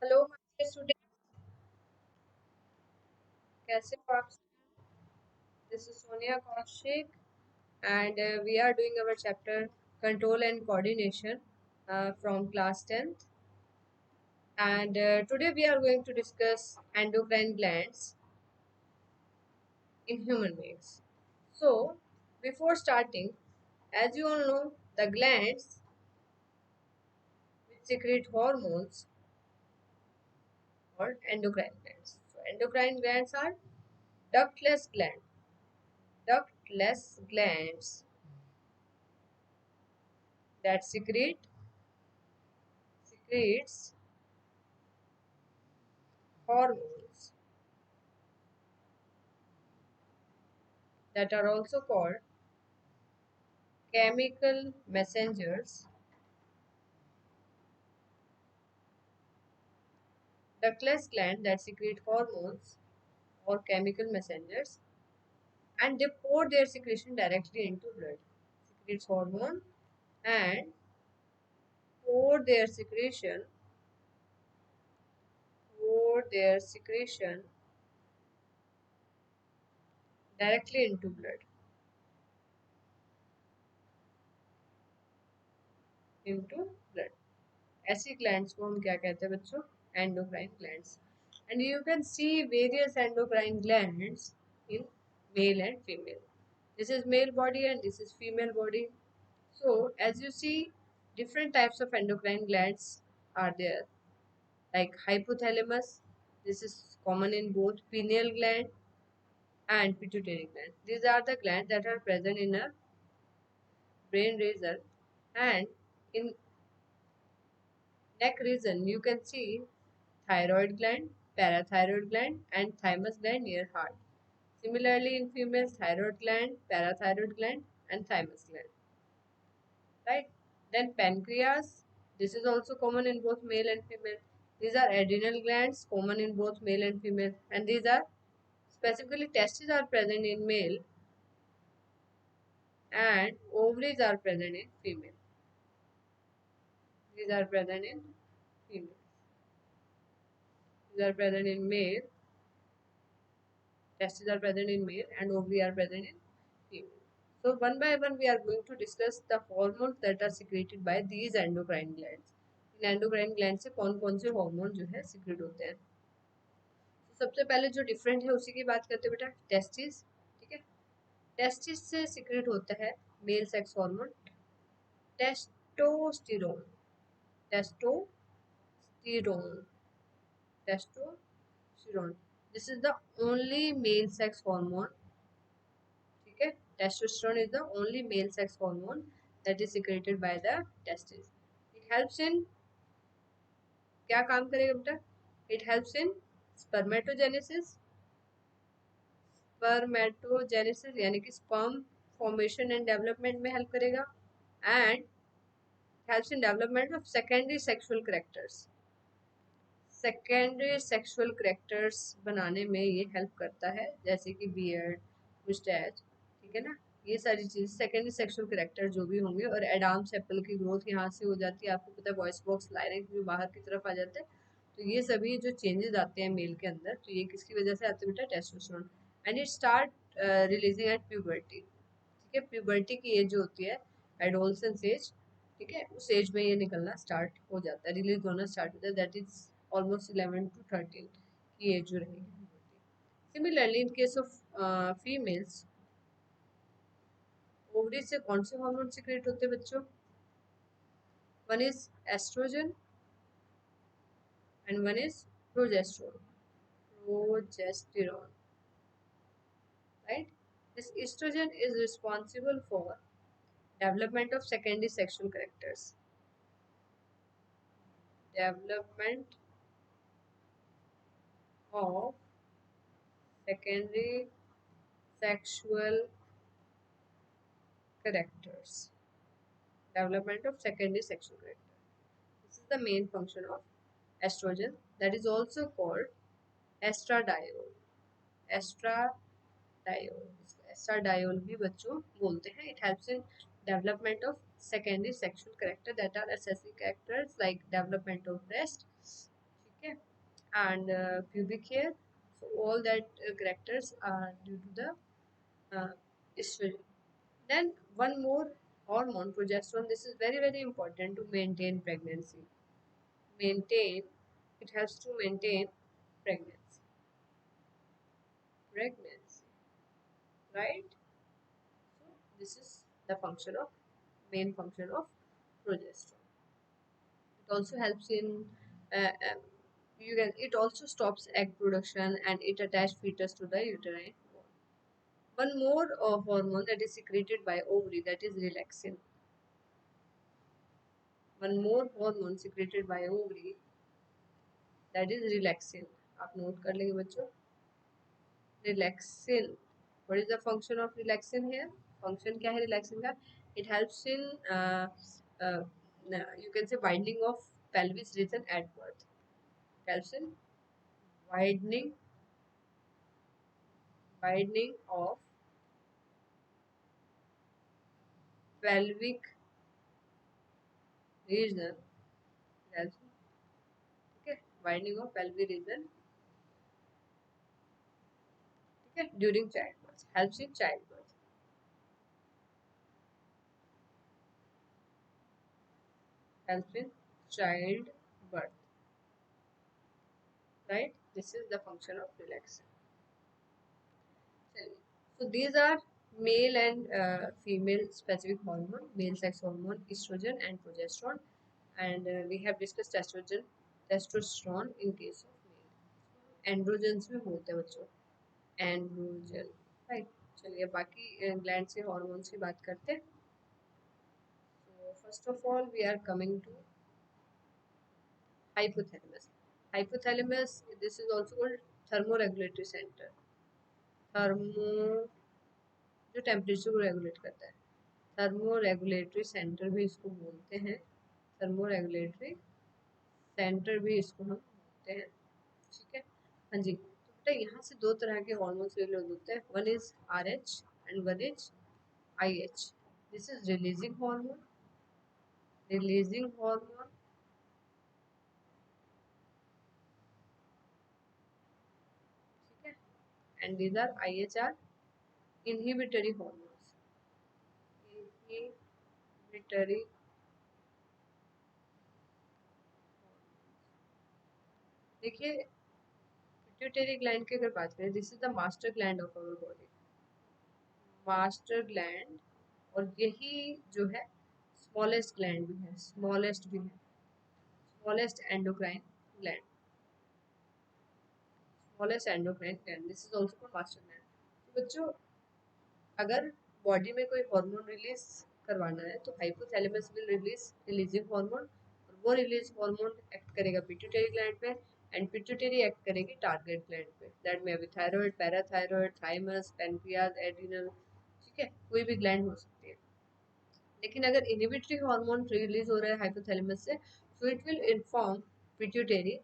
Hello my student, कैसे हो आप? This is Sonia Kaushik and we are doing our chapter control and coordination from class 10th, and today we are going to discuss endocrine glands in human beings. So before starting, as you all know, the glands which secrete hormones are endocrine glands. So endocrine glands are ductless glands that secretes hormones that are also called chemical messengers. Ductless gland that secrete hormones or chemical messengers, and they pour their secretion directly into blood. Secretes hormone and pour their secretion pour their secretion directly into blood. ऐसी glands को हम क्या कहते हैं बच्चों? Endocrine glands. And you can see various endocrine glands in male and female. This is male body and this is female body. So as you see, different types of endocrine glands are there, like hypothalamus. This is common in both pineal gland and pituitary gland. These are the glands that are present in a brain region, and in neck region you can see thyroid gland, parathyroid gland, and thymus gland near heart. Similarly, in females, thyroid gland, parathyroid gland, and thymus gland. Right? Then pancreas. This is also common in both male and female. These are adrenal glands, common in both male and female, and these are specifically testes are present in male and ovaries are present in female. These are present in female. These are present in male. Testes are present in male and ovaries are present in female. So one by one we are going to discuss the hormones that are secreted by these endocrine glands. In endocrine gland से कौन कौन से hormone जो है secrete होते हैं? तो सबसे पहले जो डिफरेंट है उसी की बात करते हैं बेटा, टेस्टिस. ठीक है, टेस्टिस से सिक्रेट होता है male sex hormone testosterone. Testosterone. Testosterone. This is the only male sex hormone. ठीक है, testosterone is the only male sex hormone that is secreted by the testes. It helps in क्या काम करेगा बेटा? It helps in spermatogenesis. Spermatogenesis यानी कि sperm formation and development में help करेगा, and helps in development of secondary sexual characters. Secondary sexual characters बनाने में ये हेल्प करता है, जैसे कि बियर्ड, मुस्टैच. ठीक है ना, ये सारी चीज सेकेंडरी सेक्सुअल करेक्टर जो भी होंगे, और एडाम सेपल की ग्रोथ यहाँ से हो जाती है. आपको पता है वॉइस बॉक्स लाइनिंग भी बाहर की तरफ आ जाता है. तो ये सभी जो चेंजेस आते हैं मेल के अंदर, तो ये किसकी वजह से आते हैं बेटा? Testosterone. And it start releasing at puberty. ठीक है, प्यूबर्टी की एज जो होती है, एडोलसेंस एज. ठीक है, उस एज में ये निकलना स्टार्ट हो जाता है, रिलीज होना स्टार्ट होता है. दैट इज ऑलमोस्ट 11 to 13 की एज जो रहेगी. Similarly in case of females, ovary से कौन से हार्मोन सिक्रेट होते हैं बच्चों? One is estrogen and one is progesterone. Right? This estrogen is responsible for development of secondary sexual characters. Development of secondary sexual characters. Development of secondary sexual character. This is the main function of estrogen, that is also called estradiol. Estradiol. Estradiol भी बच्चों बोलते हैं. It helps in development of secondary sexual character that are accessory characters like development of breast. ठीक है, and pubic hair. So all that characters are due to the estrogen. Then one more hormone, progesterone. This is very very important to maintain pregnancy. Maintain, it helps to maintain pregnancy. Pregnancy, right? So this is the function of main function of progesterone. It also helps in it also stops egg production and it attaches fetus to the uterine wall. One more hormone that is secreted by ovary, that is relaxin. One more hormone secreted by ovary, that is relaxin. आप note कर लेंगे बच्चों. Relaxin. What is the function of relaxin here? Function क्या है relaxin का? It helps in uh, you can say widening of pelvis region at birth. Helps in widening of pelvic region. Helps, okay, widening of pelvic region, okay, during childbirth. Helps in childbirth. Helps in childbirth. Right? This is the function of relaxin. So these are male and female specific hormone, male sex hormone, estrogen and progesterone, and we have discussed testosterone in case of male. Androgens भी बोलते हैं बच्चों, androgen, right. चलिए बाकी gland से hormones की बात करते हैं. So first of all we are coming to hypothalamus. Hypothalamus, this is also called thermoregulatory center. Thermo, जो टेम्परेचर को रेगुलेट करता है, थर्मो रेगुलेटरी सेंटर भी इसको बोलते हैं. थर्मो रेगुलेटरी सेंटर भी इसको हम बोलते हैं. ठीक है, हाँ जी. तो बेटा यहाँ से दो तरह के हॉर्मोन्स रिलीज होते हैं. One is RH and one is IH. This is releasing hormone. Releasing hormone, ठीक है, and these are IH are inhibitory hormones. Inhibitory, देखिए पिट्यूटरी ग्लैंड की अगर बात करें, this is the master gland of our body. Master gland, और यही जो है स्मॉलेस्ट ग्लैंड भी है, स्मॉलेस्ट भी है, smallest endocrine gland, smallest endocrine gland. This is also called master gland. तो बच्चों अगर बॉडी में कोई हार्मोन रिलीज करवाना है तो hypothalamus will release releasing hormone, और वो रिलीज हार्मोन एक्ट करेगा पिट्यूटरी ग्लैंड पे, एंड पिट्यूटरी एक्ट करेगी टारगेट ग्लैंड पे. दैट में अभी thyroid, parathyroid, thymus, pancreas, adrenal, ठीक है, कोई भी ग्लैंड हो सकती है. लेकिन अगर इनहिबिटरी हार्मोन रिलीज हो रहा है हाइपोथैलेमस से, so it will inform pituitary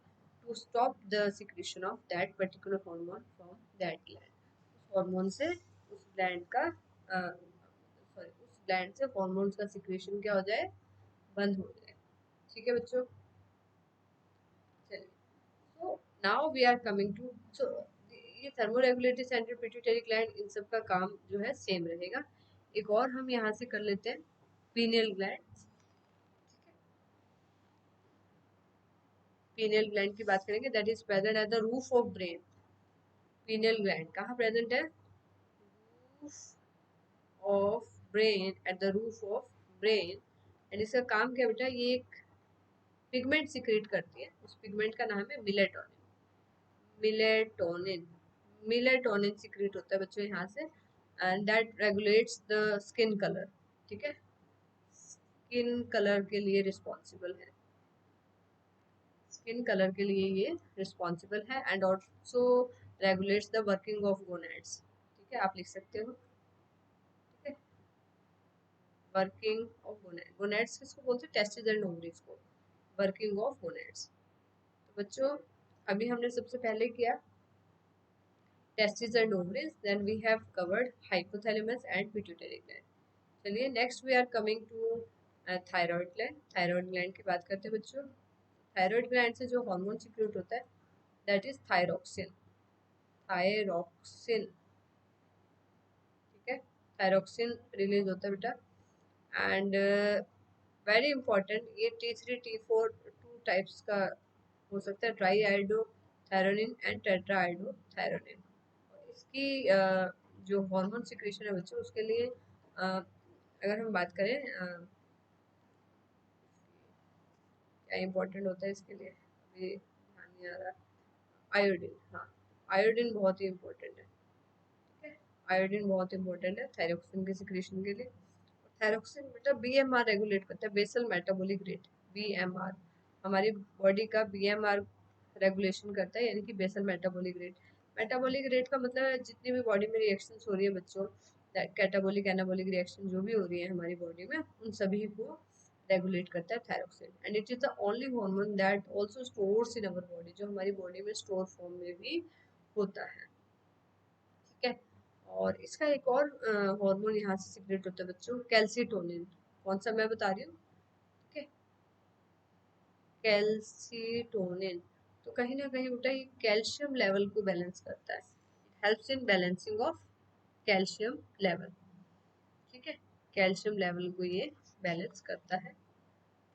to stop the secretion of that particular hormone from that gland. उस हार्मोन से उस ग्लैंड का सॉरी उस ग्लैंड से हार्मोन्स का सिक्रीशन क्या हो जाए, बंद हो जाए. ठीक है बच्चों, चलिए. So now we are coming to, so ये थर्मोरेगुलेटरी सेंटर, पिट्यूटरी ग्लैंड, इन सब का काम जो है सेम रहेगा. एक और हम यहाँ से कर लेते हैं, पीनियल ग्लैंड. पीनियल ग्लैंड की बात करेंगे, that is present at the roof of brain. Pineal gland कहाँ प्रेजेंट है, roof of brain, at the roof of brain. And इसका काम क्या बेटा, ये एक पिगमेंट सिक्रेट करती है. उस पिगमेंट का नाम है मिलेटोनिन. मिलेटोनिन, मिलेटोनिन सिक्रेट होता है बच्चों यहाँ से, and that regulates the skin colour. ठीक है, स्किन कलर के लिए रिस्पॉन्सिबल है, स्किन कलर के लिए ये रिस्पॉन्सिबल है, and also regulates the working of gonads. ठीक है, आप लिख सकते हो. ठीक है, वर्किंग ऑफ गोनेड्स. गोनेड्स किसको बोलते हैं, टेस्टिस एंड ओवरीज को. Working of gonads. तो बच्चों अभी हमने सबसे पहले किया testis and ovaries, then we have covered hypothalamus and pituitary gland. चलिए next we are coming to thyroid gland. Thyroid gland की बात करते हैं बच्चों. थायराइड ग्लैंड से जो हार्मोन सिक्रेट होता है दैट इज थायरोक्सिन। थायरोक्सिन, ठीक है, थायरोक्सिन रिलीज होता है बेटा। एंड वेरी इंपॉर्टेंट, ये T3 T4 टू टाइप्स का हो सकता है, triiodothyronine and tetraiodothyronine. इसकी जो हार्मोन सिक्रेशन है बच्चों उसके लिए अगर हम बात करें क्या इंपॉर्टेंट होता है इसके लिए, अभी ध्यान नहीं आ रहा। आयोडीन, हाँ, आयोडीन बहुत ही इंपॉर्टेंट है, ठीक है, आयोडीन बहुत इंपॉर्टेंट है थायरोक्सिन के सिक्रेशन के लिए। थायरोक्सिन बेटा बीएमआर रेगुलेट करता है, बेसल मेटाबॉलिक रेट, बीएमआर, हमारी बॉडी का बीएमआर रेगुलेशन करता है, यानी कि basal metabolic rate. Metabolic rate का मतलब है जितनी भी बॉडी में रिएक्शंस हो रही है बच्चों, कैटाबॉलिक एनाबॉलिक रिएक्शन जो भी हो रही है हमारी बॉडी में, उन सभी को रेगुलेट करता है thyroxine. And it is the only hormone that also stores in our body, जो हमारी बॉडी में स्टोर फॉर्म में भी होता है, ठीक है। और इसका एक और हार्मोन यहाँ से सिक्रेट होता है बच्चों, कैल्सीटोनिन। कौन सा मैं बता रही हूँ, ठीक है, कैल्सीटोनिन। तो कहीं ना कहीं बेटा ये कैल्शियम लेवल को बैलेंस करता है, it helps in balancing of calcium level, ठीक है, कैल्शियम लेवल को ये बैलेंस करता है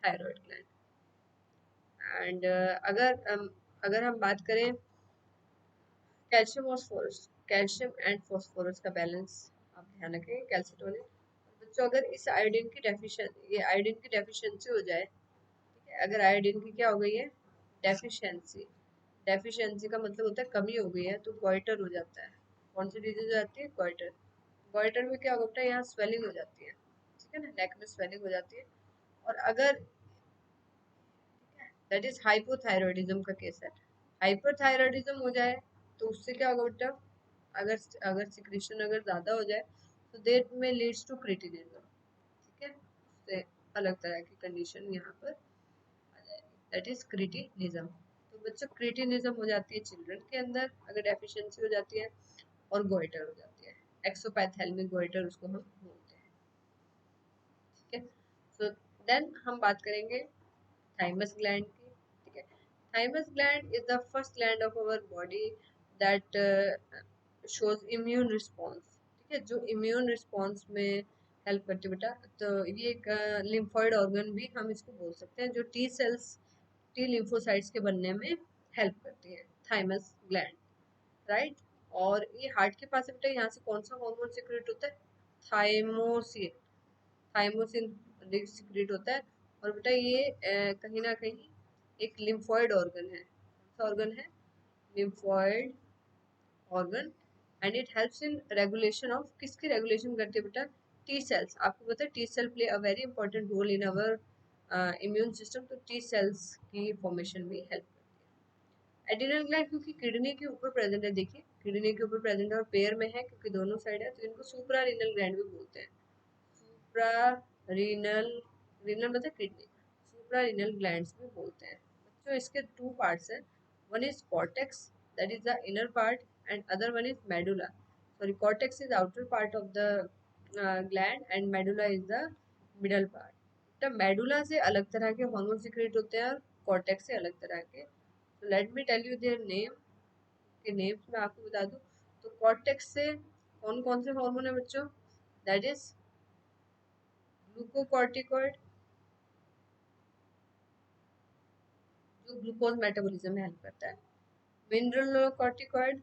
थायराइड ग्लैंड। एंड अगर हम बात करें calcium phosphorus, calcium and phosphorus का बैलेंस आप ध्यान रखें, कैल्सीटोनिन। बच्चों अगर इस आयोडीन की ये आयोडीन की डेफिशिएंसी हो जाए, ठीक है, अगर आयोडीन की क्या हो गई है, डेफिशिएंसी, डेफिशिएंसी का मतलब होता है कमी हो गई है, तो गोइटर हो जाता है। कौन सी डिजीज हो जाती है, गोइटर। गोइटर में क्या होता है, यहाँ स्वेलिंग हो जाती है, ठीक है ना, नेक में स्वेलिंग हो जाती है। और अगर दैट इज हाइपोथायरॉयडिज्म का केस है, हाइपरथायरॉयडिज्म हो जाए तो उससे क्या होगा बेटा, अगर अगर सिक्रीशन अगर ज्यादा हो जाए तो देट में लीड्स टू क्रिटिनिज्म, ठीक है, उससे अलग तरह की कंडीशन यहाँ पर आ जाएगी, दैट इज क्रिटिनिज्म। तो बच्चों क्रिटिनिज्म हो जाती है चिल्ड्रन के अंदर अगर डेफिशिएंसी हो जाती है, और गोइटर हो जाती है, एक्सोपैथेल्मिक गोइटर उसको हम बोलते हैं, ठीक है। सो देन हम बात करेंगे thymus gland की, ठीक है। thymus gland is the first gland of our body that shows immune response, ठीक है, जो immune response में हेल्प करती है बेटा। तो ये एक लिम्फॉइड ऑर्गन भी हम इसको बोल सकते हैं, जो टी सेल्स, टी लिम्फोसाइट्स के बनने में हेल्प करती है, थाइमस ग्लैंड, राइट। और ये हार्ट के पास है बेटा, यहाँ से कौन सा हार्मोन सिक्रेट होता है, थाइमोसिन, थाइमोसिन सिक्रेट होता है। और बेटा ये कहीं ना कहीं एक लिम्फॉइड ऑर्गन है, कौन सा ऑर्गन है, lymphoid organ. And it helps in regulation of, किसकी रेगुलेशन करती है बेटा, टी सेल्स। आपको पता है T cell play a very important role in our immune system, तो टी सेल्स की फॉर्मेशन भी हेल्प करती है। एड्रिनल ग्लैंड क्योंकि किडनी के ऊपर प्रेजेंट है, देखिए किडनी के ऊपर प्रेजेंट है और पेयर में है क्योंकि दोनों साइड है, तो इनको सुप्रा रीनल ग्लैंड भी बोलते हैं। सुप्रा रीनल, रीनल मतलब किडनी, सुप्रा रीनल ग्लैंड्स भी बोलते हैं बच्चों। इसके टू पार्ट्स हैं, one is cortex that is the inner part and other one is medulla. Sorry, cortex is outer part of the gland and medulla is the middle part. तो medulla से अलग तरह के हार्मोन सिक्रेट होते हैं और cortex से अलग तरह के। तो let me tell you their name, के नेम्स मैं आपको बता दूं। तो कॉर्टेक्स से कौन कौन से हार्मोन है बच्चों, दैट इज ग्लूकोकॉर्टिकॉइड, जो ग्लूकोज मेटाबॉलिज्म में हेल्प करता है, mineral corticoid,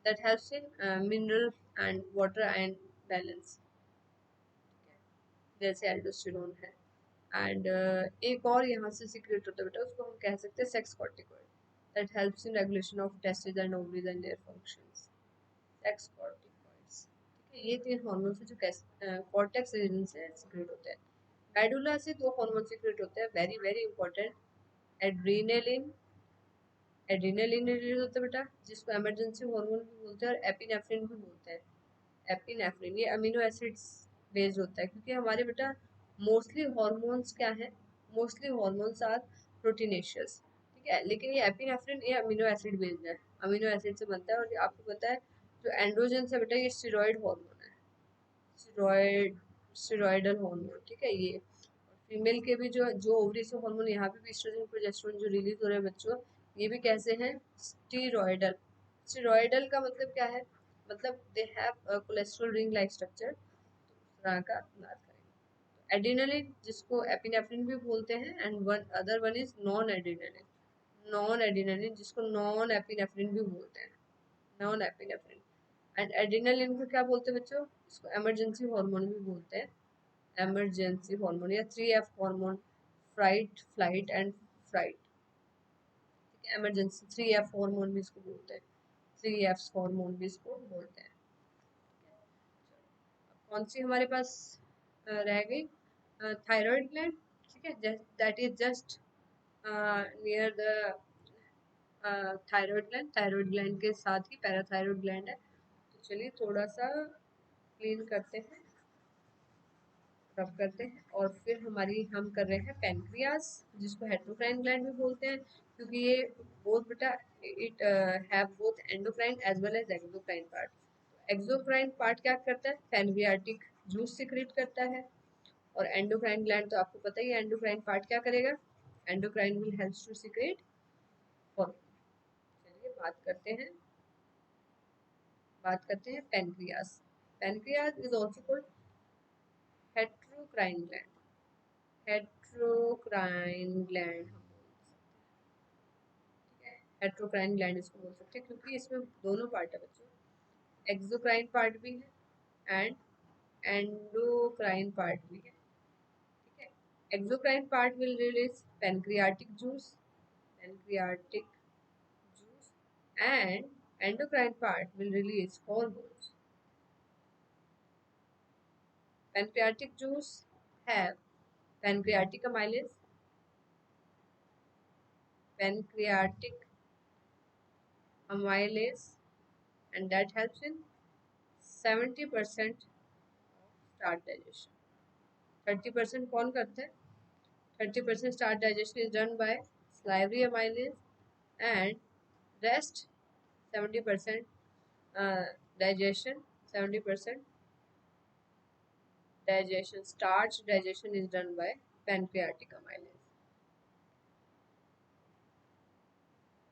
that helps in mineral and water ion balance, जैसे एल्डोस्टेरोन है। एंड एक और यहाँ से सीक्रेट होता है बेटा, उसको हम कह सकते हैं sex corticoid, that helps in regulation of testis and ovaries and their functions, sex corticoids, ठीक है। ये तीन हार्मोन से जो कॉर्टेक्स रीजन से सीक्रेट होते हैं। मेडुला से दो हार्मोन सीक्रेट होते हैं, very very important, adrenaline, adrenaline release होता है बेटा, जिसको इमरजेंसी हार्मोन भी बोलते हैं और एपिनेफ्रिन भी बोलते हैं। एपिनेफ्रिन ये अमीनो एसिड्स बेस्ड होता है, क्योंकि हमारे बेटा मोस्टली हार्मोन्स क्या है, मोस्टली हार्मोन्स आर प्रोटीनेशियस, ठीक है, लेकिन ये एपिनेफ्रिन ये अमीनो एसिड बेस्ड है, अमीनो एसिड से बनता है। और आपको पता है जो एंड्रोजन है बेटा, ये स्टेरॉइड हार्मोन है, स्टेरॉइड, स्टेरॉयडल हार्मोन, ठीक है। ये फीमेल के भी जो जो ओवरी से हार्मोन, यहाँ पे भी एस्ट्रोजन प्रोजेस्टेरोन जो रिलीज हो रहे हैं बच्चों, ये भी कैसे हैं, स्टेरॉयडल। स्टेरॉयडल का मतलब क्या है, मतलब they have cholesterol ring like structure, उस तरह का बात करेंगे। एड्रेनलिन जिसको एपिनेफ्रिन भी बोलते हैं, and one other one is non adrenaline. Non adrenaline जिसको नॉन एपिनेफ्रिन भी बोलते हैं, नॉन एपिनेफ्रिन। एंड एड्रेनलिन को क्या बोलते हैं बच्चों, इसको इमरजेंसी हार्मोन भी बोलते हैं, इमरजेंसी हार्मोन या 3F hormone, fright, flight and fright. Emergency 3F hormone भी इसको बोलते हैं, 3F हार्मोन भी इसको बोलते हैं। कौन सी हमारे पास रह गई, थायराइड ग्लैंड, ठीक है, that is just near the thyroid gland. Thyroid gland के साथ ही पैराथायराइड ग्लैंड है। तो चलिए थोड़ा सा क्लीन करते हैं, रब करते हैं, और फिर हम कर रहे हैं पेनक्रियास, जिसको हेट्रोक्राइन ग्लैंड भी बोलते हैं, क्योंकि ये बोथ बेटा it have both endocrine as well as exocrine part. Exocrine part क्या करता है, पैनक्रियाटिक जूस सिक्रेट करता है, और एंडोक्राइन ग्लैंड तो आपको पता ही है, एंडोक्राइन पार्ट क्या करेगा, endocrine will help to secrete hormone. चलिए बात करते हैं pancreas. Pancreas is also called heterocrine gland, heterocrine gland हम बोल सकते हैं, हेट्रोक्राइन ग्लैंड इसको बोल सकते हैं, क्योंकि इसमें दोनों पार्ट है बच्चों, एक्सोक्राइन पार्ट भी है एंड एंडोक्राइन पार्ट भी है, ठीक है। Exocrine part will release pancreatic juice and endocrine part will release hormones. Pancreatic juice have pancreatic amylase, pancreatic amylase, and that helps in 70% start digestion. 30% कौन करते हैं, 30% start digestion is done by salivary amylase, and rest 70% digestion, 70% digestion, starch digestion is done by pancreatic amylase,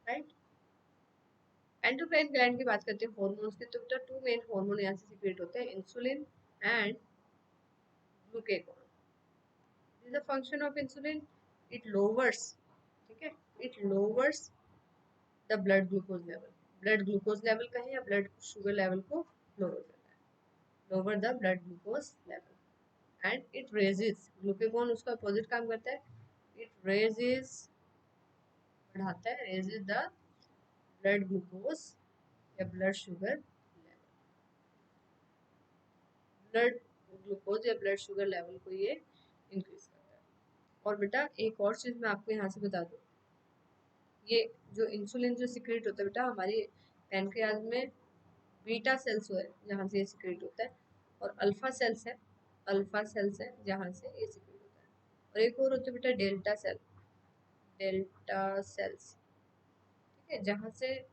right? Endocrine gland की बात करते हैं hormones की, तो बेटा टू मेन हार्मोन यहाँ से सीक्रेट होते हैं, insulin and glucagon. This the function of insulin, it louvers, ठीक है, it louvers the blood glucose level. Blood glucose level कहें या ब्लड शुगर लेवल को लोअर करता है, lower the blood glucose level, and it raises, glucagon उसका opposite काम करता है, इट रेजेस, बढ़ाता है, रेजेस द ब्लड ग्लूकोज या blood sugar level, blood glucose या ब्लड शुगर लेवल को ये इंक्रीज करता है। और बेटा एक और चीज़ मैं आपको यहाँ से बता दूँ, ये जो इंसुलिन जो सिक्रेट होता है बेटा हमारी पैनक्रियाज में, बीटा सेल्स है जहाँ से ये सिक्रेट होता है, और अल्फा सेल्स है जहाँ से ये सिक्रेट होता है, और एक और होता है बेटा डेल्टा सेल, डेल्टा सेल्स, ठीक है, जहाँ से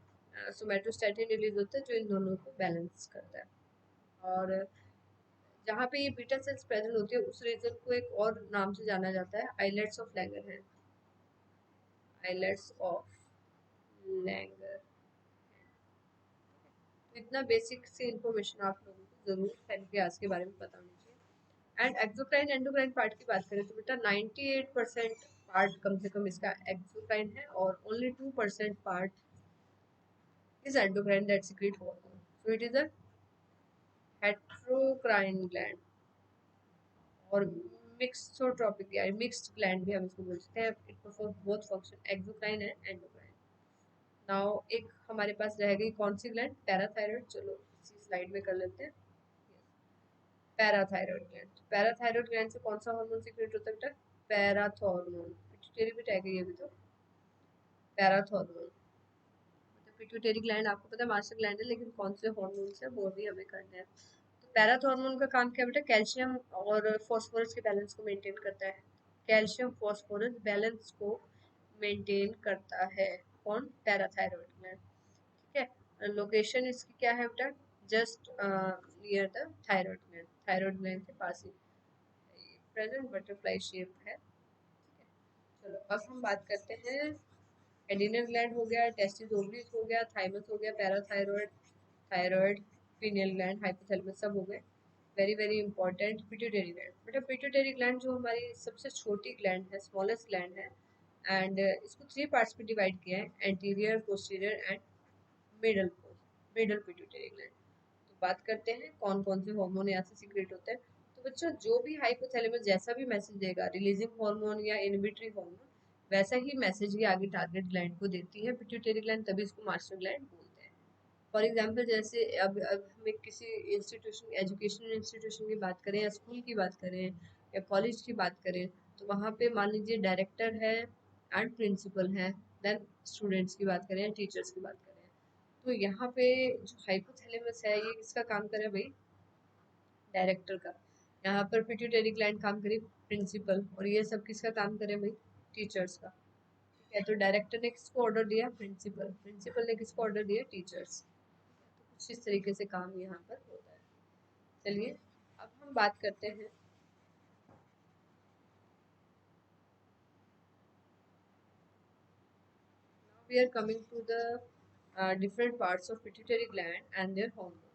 सोमेटोस्टैटिन रिलीज होता है जो इन दोनों को बैलेंस करता है। और जहाँ पे ये बीटा सेल्स प्रेजेंट होती है उस रीजन को एक और नाम से जाना जाता है, आइलेट्स ऑफ लैंगर है, आइलेट्स ऑफ लैंगर। तो इतना बेसिक सी इंफॉर्मेशन आप लोगों को जरूर पेनक्रियास के बारे में पता होनी चाहिए। एंड एक्सोक्राइन एंडोक्राइन पार्ट की बात करें तो बेटा 98% पार्ट कम से कम इसका एक्सोक्राइन है, और only 2% part is endocrine that secrete hormone, so it is a heterocrine gland, और मिक्सोट्रोपिक या मिक्स्ड ग्लैंड भी हम इसको बोल सकते हैं, it perform both function exocrine and endocrine. Now एक हमारे पास रह गई कौन सी ग्लैंड, पैराथायरॉइड, चलो इसी स्लाइड में कर लेते हैं। पैराथायरॉइड ग्लैंड, पैराथायरॉइड ग्लैंड से कौन सा हार्मोन सीक्रेट होता है बेटा, पैराथॉर्मोन, पिट्यूटरी भी रह गई अभी तो, पैराथॉर्मोन, मतलब पिट्यूटरी ग्लैंड आपको पता है मास्टर ग्लैंड है, लेकिन कौन से हार्मोन है वो भी हमें करना है। तो पैराथॉर्मोन का काम क्या बेटा, कैल्शियम और फॉस्फोरस के बैलेंस को मेंटेन करता है, कैल्शियम फॉस्फोरस बैलेंस को मेंटेन करता है कौन, पैराथायरॉइड ग्लैंड, ठीक है। लोकेशन इसकी क्या है बेटा, just near the thyroid gland, thyroid gland के पास ही, प्रेजेंट बटरफ्लाई शेप है। चलो अब हम बात करते हैं, एडिनल ग्लैंड हो गया, टेस्टिस ओवरीज हो गया, थाइमस हो गया, parathyroid, thyroid, pineal gland, hypothalamus सब हो गए। Very very important pituitary gland. बेटा पिट्यूटरी ग्लैंड जो हमारी सबसे छोटी ग्लैंड है, स्मॉलेस्ट ग्लैंड है, एंड इसको 3 पार्ट्स में डिवाइड किया है, anterior, posterior and middle middle pituitary gland. तो बात करते हैं कौन कौन से हार्मोन यहाँ से सीक्रेट होते हैं। तो बच्चों जो भी हाइपोथैलेमस जैसा भी मैसेज देगा, रिलीजिंग हार्मोन या इनहिबिटरी हार्मोन, वैसा ही मैसेज ये आगे टारगेट ग्लैंड को देती है पिट्यूटरी ग्लैंड, तभी इसको मास्टर ग्लैंड बोलते हैं। फॉर एग्जाम्पल जैसे अब हमें किसी इंस्टीट्यूशन, एजुकेशनल इंस्टीट्यूशन की बात करें या स्कूल की बात करें या कॉलेज की बात करें, तो वहाँ पे मान लीजिए डायरेक्टर है एंड प्रिंसिपल है, देन स्टूडेंट्स की बात करें या टीचर्स की बात करें, तो यहाँ पे जो हाइपोथैलेमस है ये किसका काम करे भाई, डायरेक्टर का। यहाँ पर पिट्यूटरी ग्लैंड काम करे प्रिंसिपल, और ये सब किसका काम करे भाई, टीचर्स का। ठीक है, तो डायरेक्टर ने किसको ऑर्डर दिया, प्रिंसिपल, प्रिंसिपल ने किसको ऑर्डर दिया, टीचर्स। कुछ इस तरीके से काम यहाँ पर होता है। चलिए अब हम बात करते हैं, we are coming to the different parts of pituitary gland and their hormone।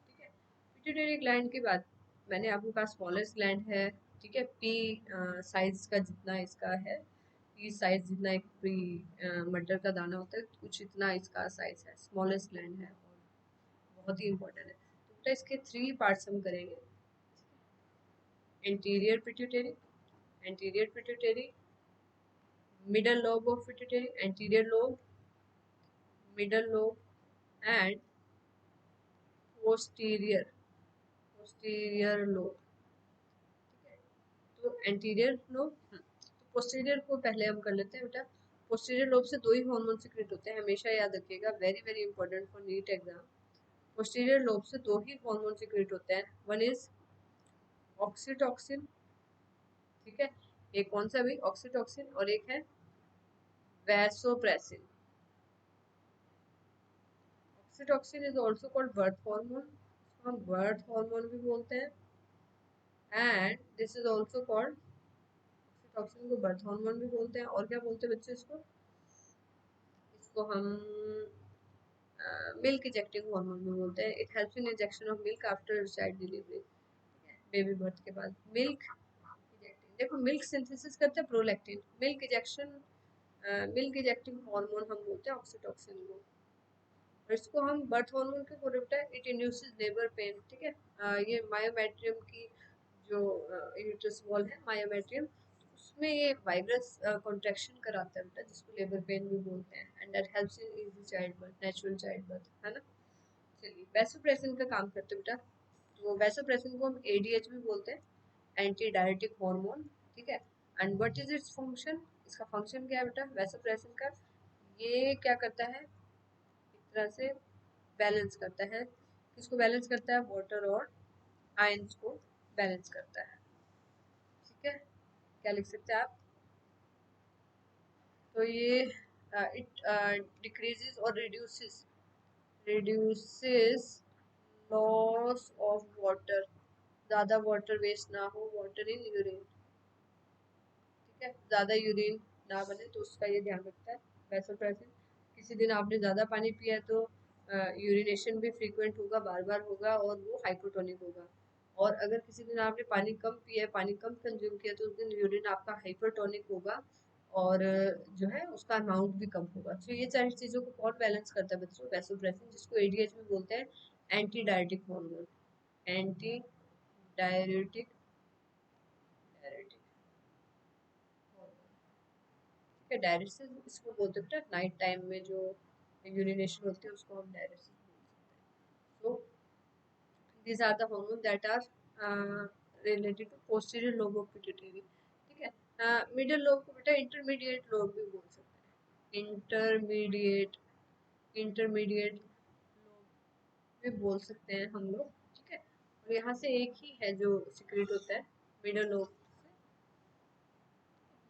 ठीक है, पिट्यूटरी ग्लैंड की बात मैंने आपको कहा स्मॉलेस्ट ग्लैंड है। ठीक है, पी साइज का जितना इसका है, पी साइज जितना एक पी मटर का दाना होता है, कुछ इतना इसका साइज है, स्मॉलेस्ट ग्लैंड है और बहुत ही इंपॉर्टेंट है। तो बेटा इसके 3 पार्ट्स हम करेंगे, anterior pituitary, anterior pituitary, middle lobe of pituitary, anterior lobe, middle lobe and posterior, posterior lobe. ठीक है, तो एंटीरियर लोब, तो पोस्टीरियर को पहले हम कर लेते हैं बेटा। पोस्टीरियर लोब से 2 ही हार्मोन सीक्रेट होते हैं, हमेशा याद रखिएगा, very very important for NEET exam. Posterior lobe से 2 ही हार्मोन सीक्रेट होते हैं, वन इज ऑक्सीटॉक्सिन, ठीक है, एक कौन सा भी ऑक्सीटॉक्सिन, और एक है vasopressin. Oxytocin is also called birth hormone, हम बर्थ हार्मोन भी बोलते हैं, and this is also called, oxytocin को बर्थ हार्मोन भी बोलते हैं, और क्या बोलते हैं बच्चे इसको, इसको हम मिल्क इजेक्टिंग हार्मोन भी बोलते हैं। It helps in injection of milk after child delivery, baby birth के बाद मिल्क इजेक्टिंग। देखो मिल्क सिंथेसिस करते हैं prolactin, milk ejection, milk ejecting hormone हम बोलते हैं ऑक्सीटॉक्सिन को। और इसको हम बर्थ हार्मोन क्यों बोल रहे हैं, इट इंड्यूसेस लेबर पेन। ठीक है, ये मायोमेट्रियम की जो यूट्रस वॉल है मायोमेट्रियम, उसमें ये वाइब्रस कॉन्ट्रैक्शन कराता है बेटा, जिसको लेबर पेन भी बोलते हैं, and that helps in easy child birth, natural child birth, है ना। चलिए वैसोप्रेसिन का काम करते हैं बेटा, तो वैसोप्रेसिन को हम एडीएच भी बोलते हैं, एंटी डायरेटिक हार्मोन। ठीक है, and what is its function, इसका फंक्शन क्या है बेटा वैसोप्रेसिन का, ये क्या करता है, एक तरह से बैलेंस करता है, किसको बैलेंस करता है, वाटर और आयंस को बैलेंस करता है। ठीक है, क्या लिख सकते हैं आप, तो ये इट डिक्रीजेस और reduces, reduces loss of water, ज़्यादा वाटर वेस्ट ना हो, वाटर इन यूरिन। ठीक है, ज़्यादा यूरिन ना बने, तो उसका ये ध्यान रखता है वैसोप्रेसिन। किसी दिन आपने ज़्यादा पानी पिया तो यूरिनेशन भी फ्रीक्वेंट होगा, बार बार होगा, और वो हाइपोटोनिक होगा। और अगर किसी दिन आपने पानी कम पिया है, पानी कम कंज्यूम किया, तो उस दिन यूरिन आपका हाइपरटोनिक होगा, और जो है उसका अमाउंट भी कम होगा। तो ये सारी चीज़ों को कौन बैलेंस करता है बच्चों, वैसोप्रेसिन, जिसको एडीएच में बोलते हैं anti diuretic hormone, anti diuretic, diuretic hormone. ठीक है, डायरेसिस इसको बोलते हैं बेटा, नाइट टाइम में जो यूरिनेशन होती है उसको हम डायरेसिस बोल सकते हैं। सो these are the hormones that are related to posterior lobe of pituitary। ठीक है, मिडिल लोब को बेटा इंटरमीडिएट लोब भी बोल सकते हैं, इंटरमीडिएट, इंटरमीडिएट लोब भी बोल सकते हैं हम लोग। ठीक है, और यहाँ से एक ही है जो सिक्रेट होता है मिडिल लोब से,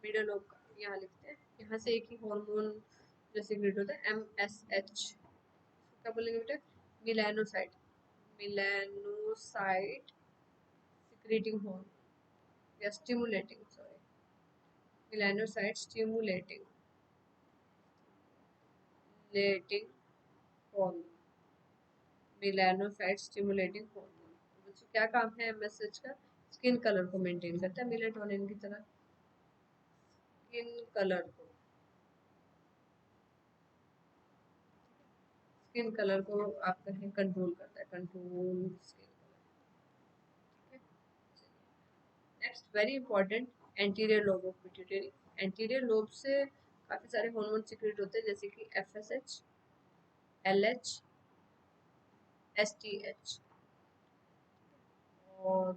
मिडिल लोब का यहाँ लिखते हैं, यहाँ से एक ही हार्मोन जो सिक्रेट होता है MSH, क्या बोलेंगे बेटा, मिलानोसाइट, मिलानोसाइट सिक्रेटिंग हार्मोन। या स्टिमुलेटिंग, सॉरी, मेलानोसाइट स्टिमुलेटिंग लेटिंग हार्मोन, मेलानोसाइट स्टिमुलेटिंग हार्मोन। बच्चों क्या काम है एमएसएच का? स्किन कलर को मेंटेन करता है मेलेटोनिन की तरह। स्किन कलर को, स्किन कलर को आप कहें कंट्रोल करता है, control skin colour. Next very important, anterior lobe of pituitary. Anterior lobe से काफी सारे हार्मोन सीक्रेट होते हैं, जैसे कि एफएसएच, एलएच, एसटीएच, और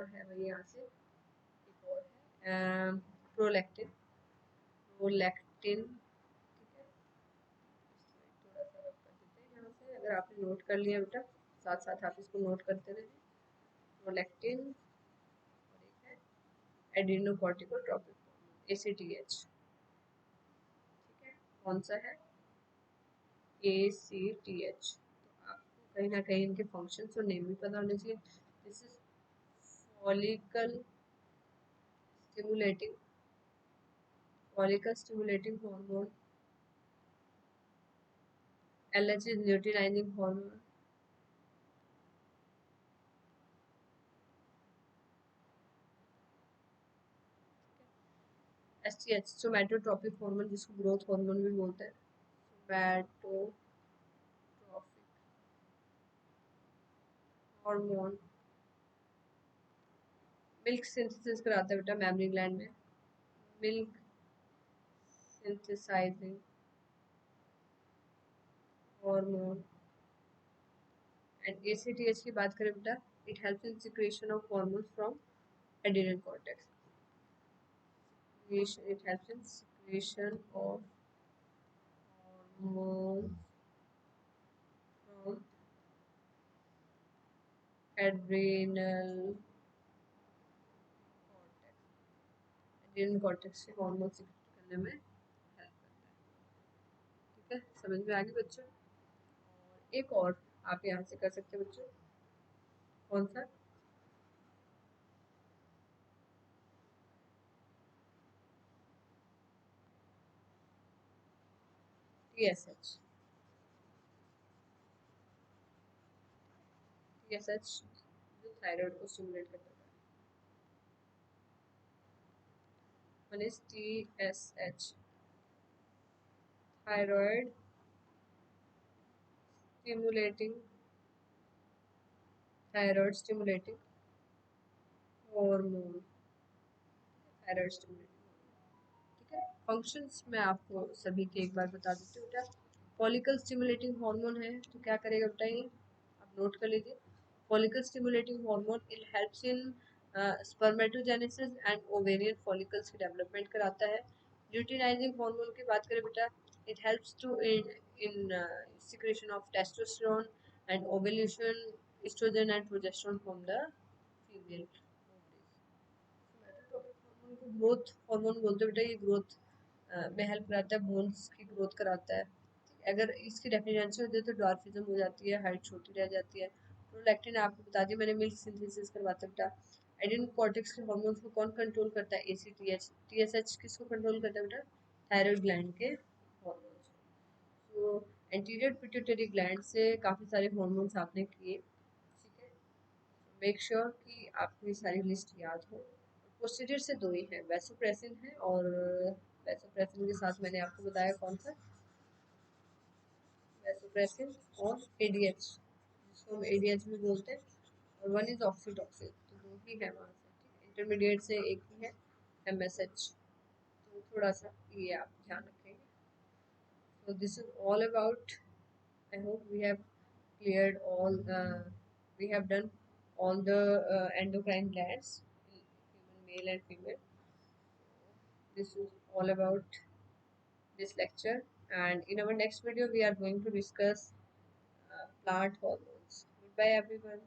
है भाई यहाँ से एक और है प्रोलैक्टिन, प्रोलैक्टिन। ठीक है, थोड़ा सा रब कर देते हैं यहाँ से, अगर आपने नोट कर लिया बेटा साथ साथ आप इसको नोट करते रहे। प्रोलैक्टिन और एक है एड्रेनोकॉर्टिकोट्रोपिक एसीटीएच। ठीक है, कौन सा है? ACTH। तो आपको कहीं ना कहीं इनके फंक्शंस और नेम भी पता होने चाहिए। This is follicle stimulating, follicle stimulating hormone. LH is luteinizing hormone। STH somatotropic hormone, जिसको ग्रोथ हार्मोन भी बोलते हैं, सोमैटोट्रोपिक हार्मोन। मिल्क सिंथेसिस कराता है बेटा मैमरी ग्लैंड में, milk synthesising hormone. And ACTH की बात करें बेटा, it helps in secretion of hormones from adrenal cortex. It helps in secretion of hormones from adrenal cortex। Adrenal cortex से हार्मोन सिक्रेट करने में हेल्प करता है। ठीक है, समझ में आ गई बच्चों? और एक और आप यहाँ से कर सकते हैं बच्चों, कौन सा? TSH। TSH जो थायराइड को स्टिमुलेट करता है। One is TSH, thyroid stimulating, thyroid stimulating hormone, thyroid stimulating. ठीक है, फंक्शंस मैं आपको सभी के एक बार बता देती हूँ बेटा। फॉलिकल स्टिमुलेटिंग हार्मोन है तो क्या करेगा बेटा, ये आप नोट कर लीजिए। Follicle stimulating hormone it helps in spermatogenesis and ovarian follicles की डेवलपमेंट कराता है। ल्यूटिनाइजिंग हार्मोन की बात करें बेटा, it helps to in secretion of testosterone and ovulation, oestrogen and progesterone from the female. उनको ग्रोथ हार्मोन बोलते हैं बेटा, ये ग्रोथ में हेल्प कराता है, बोन्स की ग्रोथ कराता है। अगर इसकी डेफिनेशन हो जाए तो ड्वार्फिज्म हो जाती है, हाइट छोटी रह जाती है। प्रोलैक्टिन आपको बता दिया मैंने, मिल्क सिंथेसिस करवाता है बेटा। एड्रेनल कॉर्टेक्स के हार्मोन्स को कौन कंट्रोल करता है? ACTH। TSH किसको कंट्रोल करता है बेटा? थायराइड ग्लैंड के हार्मोन्स। तो एंटीरियर पिट्यूटरी ग्लैंड से काफ़ी सारे हार्मोन्स आपने किए। ठीक है, मेक श्योर कि आपको ये सारी लिस्ट याद हो। पोस्टीरियर से दो ही है, वैसोप्रेसिन है, और वैसोप्रेसिन के साथ मैंने आपको बताया कौन सा, वैसोप्रेसिन और ADH, जिसको हम ADH भी बोलते हैं, और वन इज ऑक्सीटॉक्सिन। तो दो ही है वहाँ से। ठीक है, इंटरमीडिएट से एक ही है, MSH। तो थोड़ा सा ये आप ध्यान रखेंगे। So this is all about, I hope we have cleared all, we have done all the endocrine glands in human male and female. This is all about this lecture, and in our next video we are going to discuss plant hormones. Goodbye everyone.